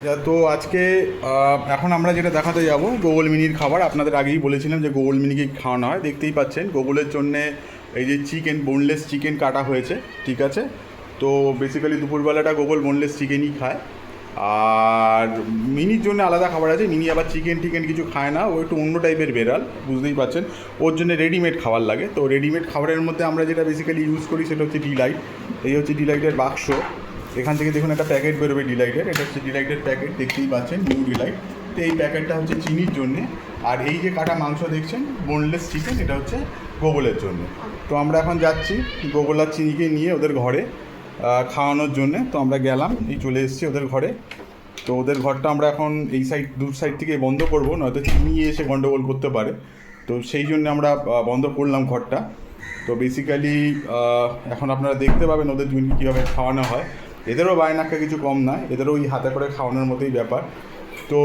তো আজকে এখন আমরা যেটা দেখাতে যাব গুগল মিনির খাবার। আপনাদের আগেই বলেছিলাম যে গুগল মিনিকে খাওয়ানো হয়। দেখতেই পাচ্ছেন গুগলের জন্যে এই যে চিকেন, বোনলেস চিকেন কাটা হয়েছে, ঠিক আছে। তো বেসিক্যালি দুপুরবেলাটা গুগল বোনলেস চিকেনই খায়, আর মিনির জন্য আলাদা খাবার আছে। মিনি আবার চিকেন টিকেন কিছু খায় না, ও একটু অন্য টাইপের বেড়াল, বুঝতেই পারছেন। ওর জন্য রেডিমেড খাবার লাগে। তো রেডিমেড খাবারের মধ্যে আমরা যেটা বেসিক্যালি ইউজ করি সেটা হচ্ছে ডিলাইট। এই হচ্ছে ডিলাইটের বাক্স। এখান থেকে দেখুন একটা প্যাকেট বেরোবে ডিলাইটের, এটা হচ্ছে ডিলাইটের প্যাকেট, দেখতেই পাচ্ছেন নিউ ডিলাইট। তো এই প্যাকেটটা হচ্ছে চিনির জন্যে, আর এই যে কাটা মাংস দেখছেন বোনলেস চিকেন, এটা হচ্ছে গোগলের জন্য। তো আমরা এখন যাচ্ছি গোগল আর চিনিকে নিয়ে ওদের ঘরে খাওয়ানোর জন্যে। তো আমরা গেলাম, এই চলে এসেছি ওদের ঘরে। তো ওদের ঘরটা আমরা এখন এই সাইড দু সাইড থেকে বন্ধ করবো, নয়তো চিনি এসে গন্ডগোল করতে পারে। তো সেই জন্য আমরা বন্ধ করলাম ঘরটা। তো বেসিক্যালি এখন আপনারা দেখতে পাবেন ওদের দুজনকে কীভাবে খাওয়ানো হয়। এদেরও বায়নাক্কা কিছু কম না, এদেরও ওই হাতে করে খাওয়ানোর মতোই ব্যাপার। তো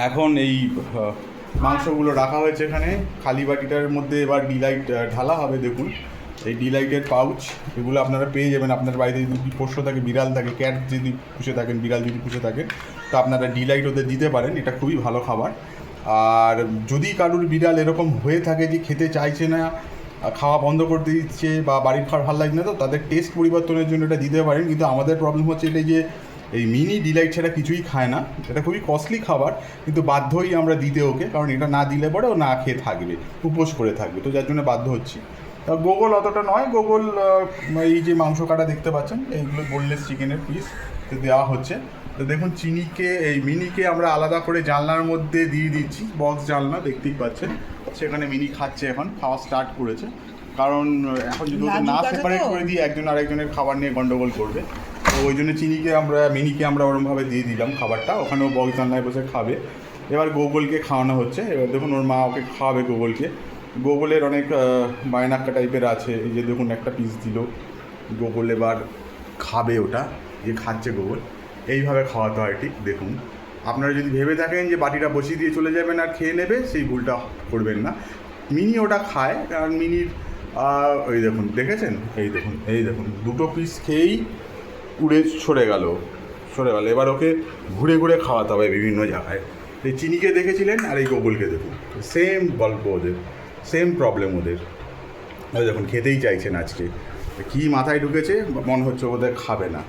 এখন এই মাংসগুলো রাখা হয়েছে এখানে, খালি বাটিটার মধ্যে এবার ডিলাইট ঢালা হবে। দেখুন এই ডিলাইটের পাউচ, এগুলো আপনারা পেয়ে যাবেন। আপনার বাড়িতে যদি পোষ্য থাকে, বিড়াল থাকে, ক্যাট যদি পুষে থাকেন, বিড়াল যদি পুষে থাকেন, তো আপনারা ডিলাইট ওদের দিতে পারেন। এটা খুবই ভালো খাবার। আর যদি কারুর বিড়াল এরকম হয়ে থাকে যে খেতে চাইছে না, খাওয়া বন্ধ করে দিচ্ছে, বা বাড়ির খাবার ভালো লাগছে না, তো তাদের টেস্ট পরিবর্তনের জন্য এটা দিতে পারেন। কিন্তু আমাদের প্রবলেম হচ্ছে এটাই যে এই মিনি ডিলাইট ছাড়া কিছুই খায় না। এটা খুবই কস্টলি খাবার, কিন্তু বাধ্যই আমরা দিতে ওকে, কারণ এটা না দিলে পরে ও না খেয়ে থাকবে, উপোস করে থাকবে। তো যার জন্য বাধ্য হচ্ছি। গোগল অতটা নয়, গোগল এই যে মাংস কাটা দেখতে পাচ্ছেন, এইগুলো বোনলেস চিকেনের পিস দেওয়া হচ্ছে। তো দেখুন চিনিকে, এই মিনিকে আমরা আলাদা করে জানলার মধ্যে দিয়ে দিচ্ছি, বক্স জানলা দেখতেই পাচ্ছেন। সেখানে মিনি খাচ্ছে, এখন খাওয়া স্টার্ট করেছে। কারণ এখন যদি ওদের না সেপারেট করে দিই, একজন আরেকজনের খাবার নিয়ে গন্ডগোল করবে। তো ওই জন্য মিনিকে আমরা ওরমভাবে দিয়ে দিলাম খাবারটা, ওখানেও বক্স জানলায় বসে খাবে। এবার গোগলকে খাওয়ানো হচ্ছে। এবার দেখুন ওর মা ওকে খাওয়াবে গোগলকে। গোগলের অনেক বায়নাক্কা টাইপের আছে। এই যে দেখুন একটা পিস দিল, গোগল এবার খাবে ওটা, যে খাচ্ছে গোগল। এইভাবে খাওয়াতে হয় ঠিক। দেখুন আপনারা যদি ভেবে থাকেন যে বাটিটা বসিয়ে দিয়ে চলে যাবেন আর খেয়ে নেবে, সেই ভুলটা করবেন না। মিনি ওটা খায়, কারণ মিনির ওই দেখুন, দেখেছেন, এই দেখুন দুটো পিস খেয়েই উড়ে সরে গেল। এবার ওকে ঘুরে ঘুরে খাওয়াতে হবে বিভিন্ন জায়গায়। এই চিনিকে দেখেছিলেন, আর এই গোগলকে দেখুন, সেম গল্প ওদের, সেম প্রবলেম ওদের। ওই দেখুন খেতেই চাইছেন আজকে, কী মাথায় ঢুকেছে, মনে হচ্ছে ওদের খাবে না,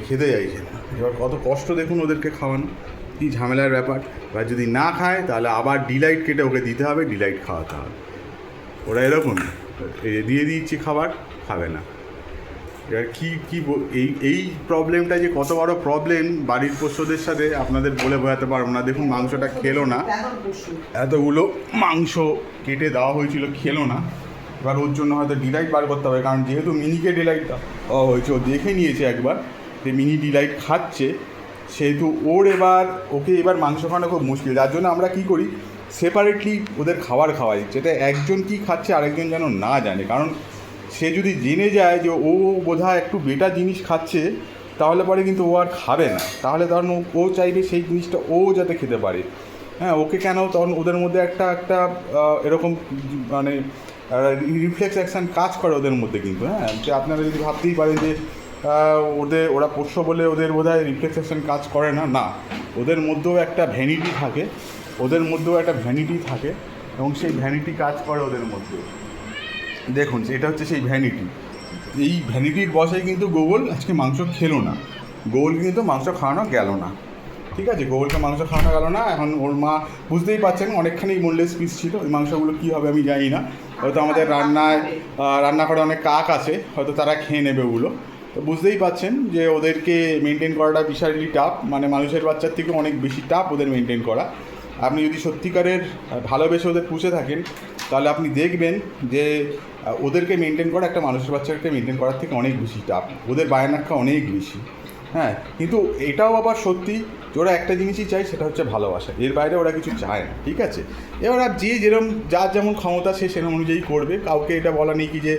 খেতে চাইছে না। এবার কত কষ্ট দেখুন ওদেরকে খাওয়ানো, কী ঝামেলার ব্যাপার। এবার যদি না খায় তাহলে আবার ডিলাইট কেটে ওকে দিতে হবে, ডিলাইট খাওয়াতে হবে। ওরা এরকম দিয়ে দিচ্ছি খাবার, খাবে না। এবার এই প্রবলেমটা যে কত বড় প্রবলেম বাড়ির পোষ্যদের সাথে, আপনাদের বলে বোঝাতে পারবো না। দেখুন মাংসটা খেলো না, এতগুলো মাংস কেটে দেওয়া হয়েছিল, খেলো না। এবার ওর জন্য হয়তো ডিলাইট বার করতে হবে, কারণ যেহেতু মিনিকে ডিলাইট দেওয়া হয়েছে, ও দেখে নিয়েছে একবার যে মিনি ডিলাইট খাচ্ছে, সেহেতু ওকে এবার মাংস খাওয়ানো খুব মুশকিল। যার জন্য আমরা কী করি, সেপারেটলি ওদের খাবার খাওয়াই, যেটা একজন কি খাচ্ছে আরেকজন যেন না জানে। কারণ সে যদি জেনে যায় যে ও বোধহয় একটু বেটার জিনিস খাচ্ছে, তাহলে পরে কিন্তু ও আর খাবে না। তাহলে তখন ও চাইবে সেই জিনিসটা ও যাতে খেতে পারে। হ্যাঁ, ওকে কেন, তখন ওদের মধ্যে একটা এরকম মানে রিফ্লেক্স অ্যাকশান কাজ করে ওদের মধ্যে কিন্তু। হ্যাঁ, যে আপনারা যদি ভাবতেই পারেন যে ওরা পোষ্য বলে ওদের বোধহয় রিফ্লেক্স অ্যাকশান কাজ করে না, না, ওদের মধ্যেও একটা ভ্যানিটি থাকে, এবং সেই ভ্যানিটি কাজ করে ওদের মধ্যে। দেখুন এটা হচ্ছে সেই ভ্যানিটি। এই ভ্যানিটির বসে কিন্তু গোগল আজকে মাংস খেলো না, গোগলকে কিন্তু মাংস খাওয়ানো গেল না, ঠিক আছে। গোগলকে মাংস খাওয়ানো গেল না। এখন ওর মা, বুঝতেই পারছেন, অনেকখানি বোনলেস পিস ছিল। ওই মাংসগুলো কী হবে আমি জানি না, হয়তো আমাদের রান্নাঘরে অনেক কাক আছে, হয়তো তারা খেয়ে নেবে ওগুলো। তো বুঝতেই পারছেন যে ওদেরকে মেনটেন করাটা বিশালই টাফ, মানে মানুষের বাচ্চার থেকে অনেক বেশি টাফ ওদের মেনটেন করা। আপনি যদি সত্যিকারের ভালোবেসে ওদের পুষে থাকেন, তাহলে আপনি দেখবেন যে ওদেরকে মেনটেন করা একটা মানুষের বাচ্চাকে মেনটেন করার থেকে অনেক বেশি টাফ। ওদের বায়নাক্কা অনেক বেশি। হ্যাঁ, কিন্তু এটাও আবার সত্যি যে ওরা একটা জিনিসই চায়, সেটা হচ্ছে ভালোবাসা। এর বাইরে ওরা কিছু চায় না, ঠিক আছে। এবার যার যেমন ক্ষমতা সে সেরকম অনুযায়ী করবে। কাউকে এটা বলা নেই কি যে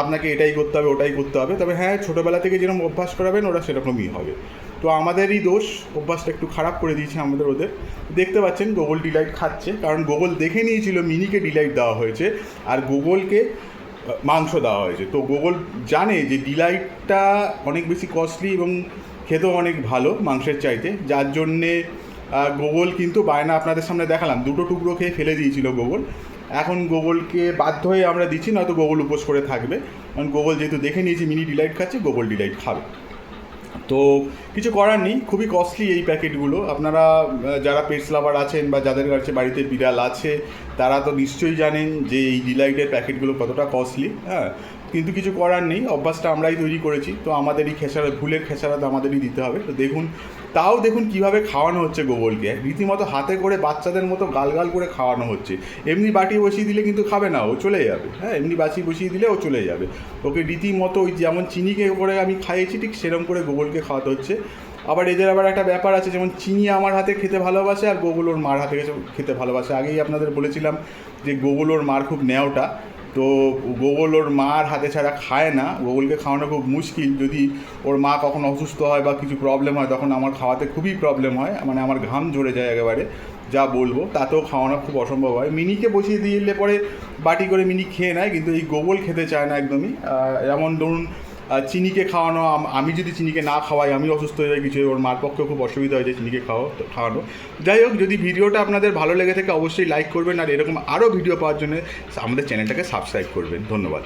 আপনাকে এটাই করতে হবে, ওটাই করতে হবে। তবে হ্যাঁ, ছোটোবেলা থেকে যেরকম অভ্যাস করাবেন ওরা সেরকমই হবে। তো আমাদেরই দোষ, অভ্যাসটা একটু খারাপ করে দিয়েছে ওদের। দেখতে পাচ্ছেন গোগল ডিলাইট খাচ্ছে, কারণ গোগল দেখে নিয়েছিল মিনিকে ডিলাইট দেওয়া হয়েছে আর গোগলকে মাংস দেওয়া হয়েছে। তো গোগল জানে যে ডিলাইটটা অনেক বেশি কস্টলি এবং খেতেও অনেক ভালো মাংসের চাইতে, যার জন্যে গোগল কিন্তু বায়না আপনাদের সামনে দেখালাম, 2টো টুকরো খেয়ে ফেলে দিয়েছিল গোগল। এখন গোগলকে বাধ্য হয়ে আমরা দিচ্ছি, নয়তো গোগল উপোস করে থাকবে। কারণ গোগল যেহেতু দেখে নিয়েছি মিনি ডিলাইট খাচ্ছে, গোগল ডিলাইট খাবে। তো কিছু করার নেই, খুবই কস্টলি এই প্যাকেটগুলো। আপনারা যারা পেটস লাভার আছেন বা যাদের কাছে বাড়িতে বিড়াল আছে তারা তো নিশ্চয়ই জানেন যে এই ডিলাইটের প্যাকেটগুলো কতটা কস্টলি। হ্যাঁ, কিন্তু কিছু করার নেই, অভ্যাসটা আমরাই তৈরি করেছি, তো আমাদেরই ভুলের খেসারত আমাদেরই দিতে হবে। তো দেখুন, তাও দেখুন কীভাবে খাওয়ানো হচ্ছে গোগলকে, রীতিমতো হাতে করে বাচ্চাদের মতো গাল করে খাওয়ানো হচ্ছে। এমনি বাটি বসিয়ে দিলে কিন্তু খাবে না, ও চলে যাবে। হ্যাঁ, এমনি বাটি বসিয়ে দিলে ও চলে যাবে। ওকে রীতিমতো ওই যেমন চিনিকে করে আমি খাইয়েছি ঠিক সেরকম করে গোগলকে খাওয়াতে হচ্ছে। আবার এদের আবার একটা ব্যাপার আছে, যেমন চিনি আমার হাতে খেতে ভালোবাসে আর গোগল ওর মার হাতে খেতে ভালোবাসে। আগেই আপনাদের বলেছিলাম যে গোগল ওর মার খুব ন্যাওটা, তো গোগল ওর মার হাতে ছাড়া খায় না। গোগলকে খাওয়ানো খুব মুশকিল, যদি ওর মা কখনো অসুস্থ হয় বা কিছু প্রবলেম হয় তখন আমার খাওয়াতে খুবই প্রবলেম হয়, মানে আমার ঘাম ঝরে যায় একেবারে, যা বলবো। তাতেও খাওয়ানো খুব অসম্ভব হয়। মিনিকে বসিয়ে দিলে পরে বাটি করে মিনি খেয়ে নেয়, কিন্তু এই গোগল খেতে চায় না একদমই। যেমন ধরুন চিনিকে খাওয়ানো, আমি যদি চিনিকে না খাওয়াই আমি অসুস্থ হয়ে যাই, কিছু ওর মার পক্ষেও খুব অসুবিধা হয়ে যায় চিনিকে খাওয়ানো। যাই হোক, যদি ভিডিওটা আপনাদের ভালো লেগে থাকে অবশ্যই লাইক করবেন, আর এরকম আরও ভিডিও পাওয়ার জন্য আমাদের চ্যানেলটাকে সাবস্ক্রাইব করবেন। ধন্যবাদ।